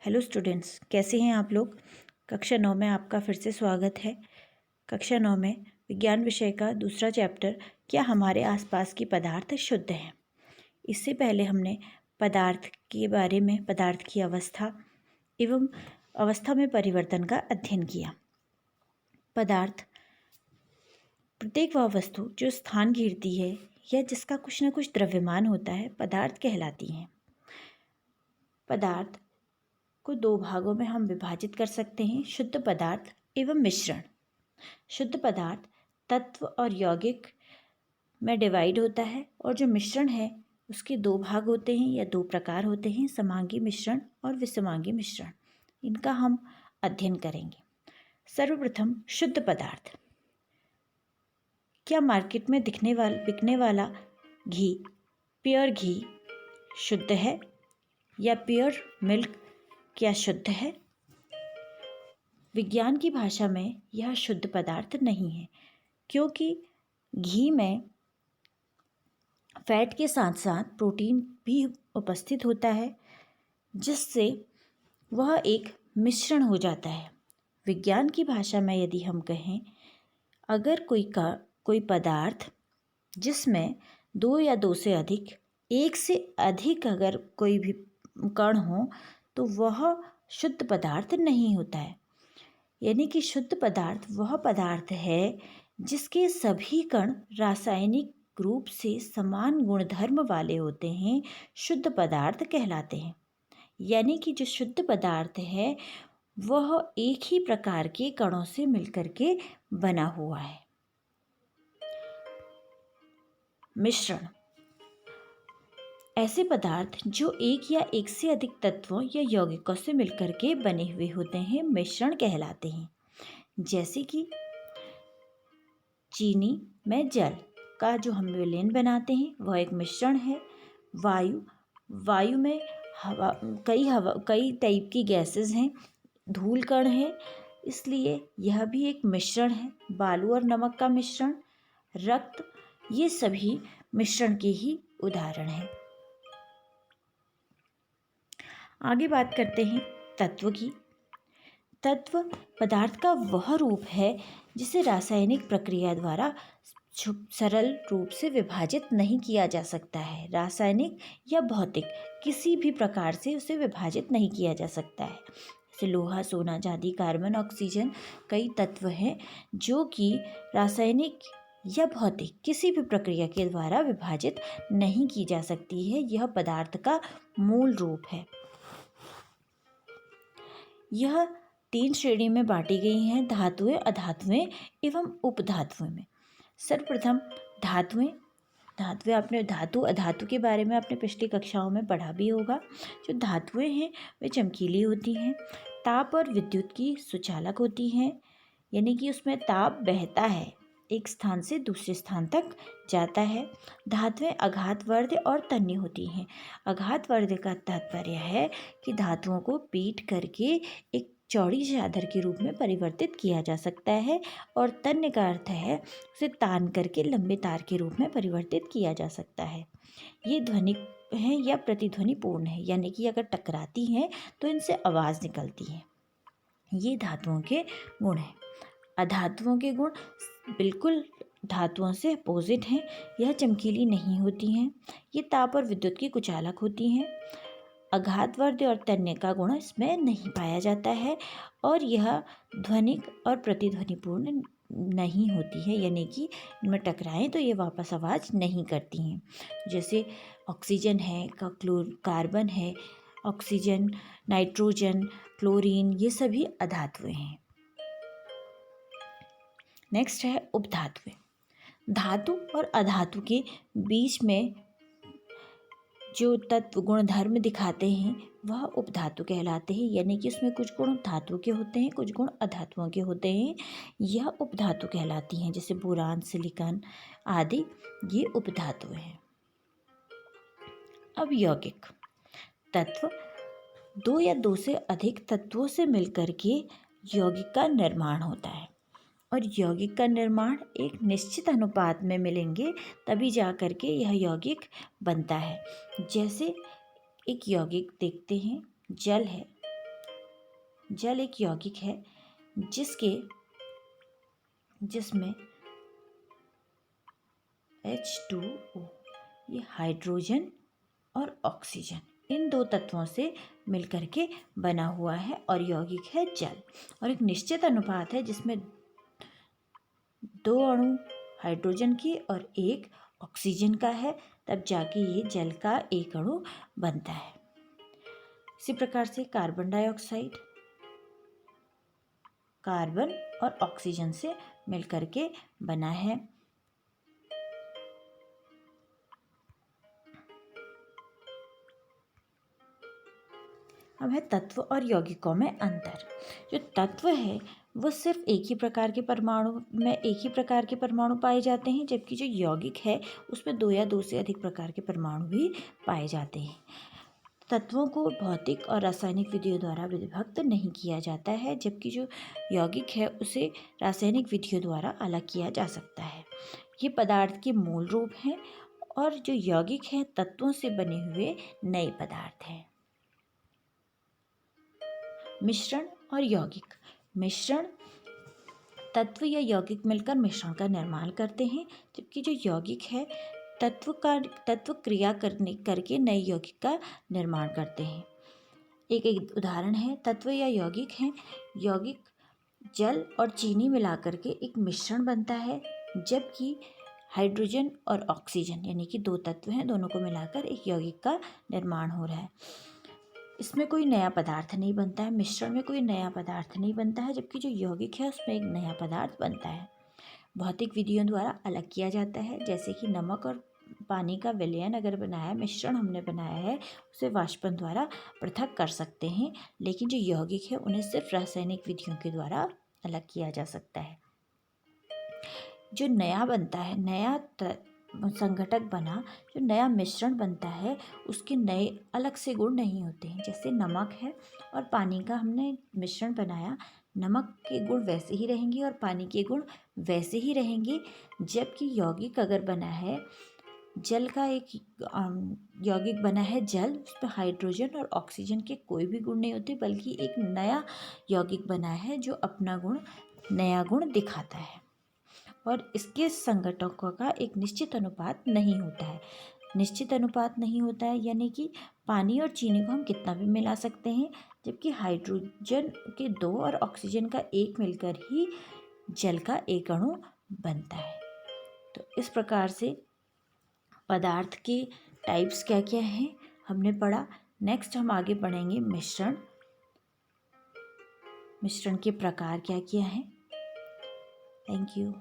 Hello students, कैसे हैं आप लोग। कक्षा 9 में आपका फिर से स्वागत है। कक्षा 9 में विज्ञान विषय का दूसरा चैप्टर क्या हमारे आसपास के पदार्थ शुद्ध हैं। इससे पहले हमने पदार्थ के बारे में, पदार्थ की अवस्था एवं अवस्था में परिवर्तन का अध्ययन किया। पदार्थ प्रत्येक वह वस्तु जो स्थान घेरती है या जिसका कुछ न कुछ द्रव्यमान होता है, पदार्थ कहलाती हैं। पदार्थ को दो भागों में हम विभाजित कर सकते हैं, शुद्ध पदार्थ एवं मिश्रण। शुद्ध पदार्थ तत्व और यौगिक में डिवाइड होता है और जो मिश्रण है उसके दो भाग होते हैं या दो प्रकार होते हैं, समांगी मिश्रण और विषमांगी मिश्रण। इनका हम अध्ययन करेंगे। सर्वप्रथम शुद्ध पदार्थ। क्या मार्केट में बिकने वाला घी, प्योर घी शुद्ध है या प्योर मिल्क क्या शुद्ध है? विज्ञान की भाषा में यह शुद्ध पदार्थ नहीं है, क्योंकि घी में फैट के साथ साथ प्रोटीन भी उपस्थित होता है, जिससे वह एक मिश्रण हो जाता है। विज्ञान की भाषा में यदि हम कहें, अगर कोई पदार्थ जिसमें दो या दो से अधिक, एक से अधिक अगर कोई भी कण हो तो वह शुद्ध पदार्थ नहीं होता है। यानी कि शुद्ध पदार्थ वह पदार्थ है जिसके सभी कण रासायनिक रूप से समान गुणधर्म वाले होते हैं, शुद्ध पदार्थ कहलाते हैं। यानी कि जो शुद्ध पदार्थ है वह एक ही प्रकार के कणों से मिलकर के बना हुआ है। मिश्रण ऐसे पदार्थ जो एक या एक से अधिक तत्वों या यौगिकों से मिलकर के बने हुए होते हैं, मिश्रण कहलाते हैं। जैसे कि चीनी में जल का जो हम विलयन बनाते हैं वह एक मिश्रण है। वायु में कई टाइप की गैसेस हैं, धूल कण है, इसलिए यह भी एक मिश्रण है। बालू और नमक का मिश्रण, रक्त, ये सभी मिश्रण के ही उदाहरण हैं। आगे बात करते हैं तत्व की। तत्व पदार्थ का वह रूप है जिसे रासायनिक प्रक्रिया द्वारा सरल रूप से विभाजित नहीं किया जा सकता है। रासायनिक या भौतिक किसी भी प्रकार से उसे विभाजित नहीं किया जा सकता है। जैसे लोहा, सोना, चांदी, कार्बन, ऑक्सीजन, कई तत्व हैं जो कि रासायनिक या भौतिक किसी भी प्रक्रिया के द्वारा विभाजित नहीं की जा सकती है। यह पदार्थ का मूल रूप है। यह 3 श्रेणी में बांटी गई हैं, धातुएं, अधातुएं एवं उपधातुएं में। सर्वप्रथम धातुएं आपने धातु अधातु के बारे में आपने पिछली कक्षाओं में पढ़ा भी होगा। जो धातुएं हैं वे चमकीली होती हैं, ताप और विद्युत की सुचालक होती हैं, यानी कि उसमें ताप बहता है, एक स्थान से दूसरे स्थान तक जाता है। धातुएं अघातवर्ध और तन्य होती हैं। अघातवर्ध का तात्पर्य है कि धातुओं को पीट करके एक चौड़ी चादर के रूप में परिवर्तित किया जा सकता है, और तन्य का अर्थ है उसे तान करके लंबे तार के रूप में परिवर्तित किया जा सकता है। ये ध्वनिक है या प्रतिध्वनिपूर्ण है, यानी कि अगर टकराती हैं तो इनसे आवाज़ निकलती है। ये धातुओं के गुण हैं। अधातुओं के गुण बिल्कुल धातुओं से अपोजिट हैं। यह चमकीली नहीं होती हैं, ये ताप और विद्युत की कुचालक होती हैं। अघातवर्ध और तन्य का गुण इसमें नहीं पाया जाता है, और यह ध्वनिक और प्रतिध्वनिपूर्ण नहीं होती है, यानी कि इनमें टकराएं तो ये वापस आवाज़ नहीं करती हैं। जैसे ऑक्सीजन है, कार्बन है, ऑक्सीजन, नाइट्रोजन, क्लोरीन, ये सभी अधातुएं हैं। नेक्स्ट है उपधातुएं। धातु और अधातु के बीच में जो तत्व गुण धर्म दिखाते हैं वह उपधातु कहलाते हैं, यानी कि उसमें कुछ गुण धातु के होते हैं, कुछ गुण अधातुओं के होते हैं। यह उपधातु कहलाती हैं। जैसे बोरान, सिलिकॉन आदि, ये उपधातु हैं। अब यौगिक तत्व, दो या दो से अधिक तत्वों से मिलकर के यौगिक का निर्माण होता है, और यौगिक का निर्माण एक निश्चित अनुपात में मिलेंगे तभी जा कर के यह यौगिक बनता है। जैसे एक यौगिक देखते हैं, जल है, जल एक यौगिक है जिसमें H2O, ये हाइड्रोजन और ऑक्सीजन इन दो तत्वों से मिलकर के बना हुआ है और यौगिक है जल। और एक निश्चित अनुपात है जिसमें 2 अणु हाइड्रोजन की और 1 ऑक्सीजन का है, तब जाके ये जल का 1 अणु बनता है। इसी प्रकार से कार्बन डाइऑक्साइड कार्बन और ऑक्सीजन से मिलकर के बना है। अब है तत्व और यौगिकों में अंतर। जो तत्व है वो सिर्फ एक ही प्रकार के परमाणु पाए जाते हैं, जबकि जो यौगिक है उसमें 2 या 2 से अधिक प्रकार के परमाणु भी पाए जाते हैं। तत्वों को भौतिक और रासायनिक विधियों द्वारा विभक्त नहीं किया जाता है, जबकि जो यौगिक है उसे रासायनिक विधियों द्वारा अलग किया जा सकता है। ये पदार्थ के मूल रूप हैं और जो यौगिक हैं तत्वों से बने हुए नए पदार्थ हैं। मिश्रण और यौगिक। मिश्रण, तत्व या यौगिक मिलकर मिश्रण का निर्माण करते हैं, जबकि जो यौगिक है तत्व क्रिया करके नए यौगिक का निर्माण करते हैं। एक उदाहरण है, तत्व या यौगिक हैं। यौगिक जल और चीनी मिलाकर के एक मिश्रण बनता है, जबकि हाइड्रोजन और ऑक्सीजन यानी कि 2 तत्व हैं, दोनों को मिलाकर एक यौगिक का निर्माण हो रहा है। इसमें कोई नया पदार्थ नहीं बनता है, मिश्रण में कोई नया पदार्थ नहीं बनता है, जबकि जो यौगिक है उसमें एक नया पदार्थ बनता है। भौतिक विधियों द्वारा अलग किया जाता है, जैसे कि नमक और पानी का विलयन अगर बनाया मिश्रण हमने बनाया है उसे वाष्पन द्वारा पृथक कर सकते हैं, लेकिन जो यौगिक है उन्हें सिर्फ रासायनिक विधियों के द्वारा अलग किया जा सकता है। जो नया बनता है, नया संघटक बना, जो नया मिश्रण बनता है उसके नए अलग से गुण नहीं होते हैं। जैसे नमक है और पानी का हमने मिश्रण बनाया, नमक के गुण वैसे ही रहेंगे और पानी के गुण वैसे ही रहेंगे, जबकि यौगिक अगर बना है जल का एक यौगिक बना है जल, उस पर हाइड्रोजन और ऑक्सीजन के कोई भी गुण नहीं होते, बल्कि एक नया यौगिक बना है जो अपना नया गुण दिखाता है और इसके संघटकों का एक निश्चित अनुपात नहीं होता है। निश्चित अनुपात नहीं होता है यानी कि पानी और चीनी को हम कितना भी मिला सकते हैं, जबकि हाइड्रोजन के 2 और ऑक्सीजन का 1 मिलकर ही जल का 1 अणु बनता है। तो इस प्रकार से पदार्थ के टाइप्स क्या क्या हैं हमने पढ़ा। नेक्स्ट हम आगे पढ़ेंगे मिश्रण के प्रकार क्या क्या हैं। Thank you.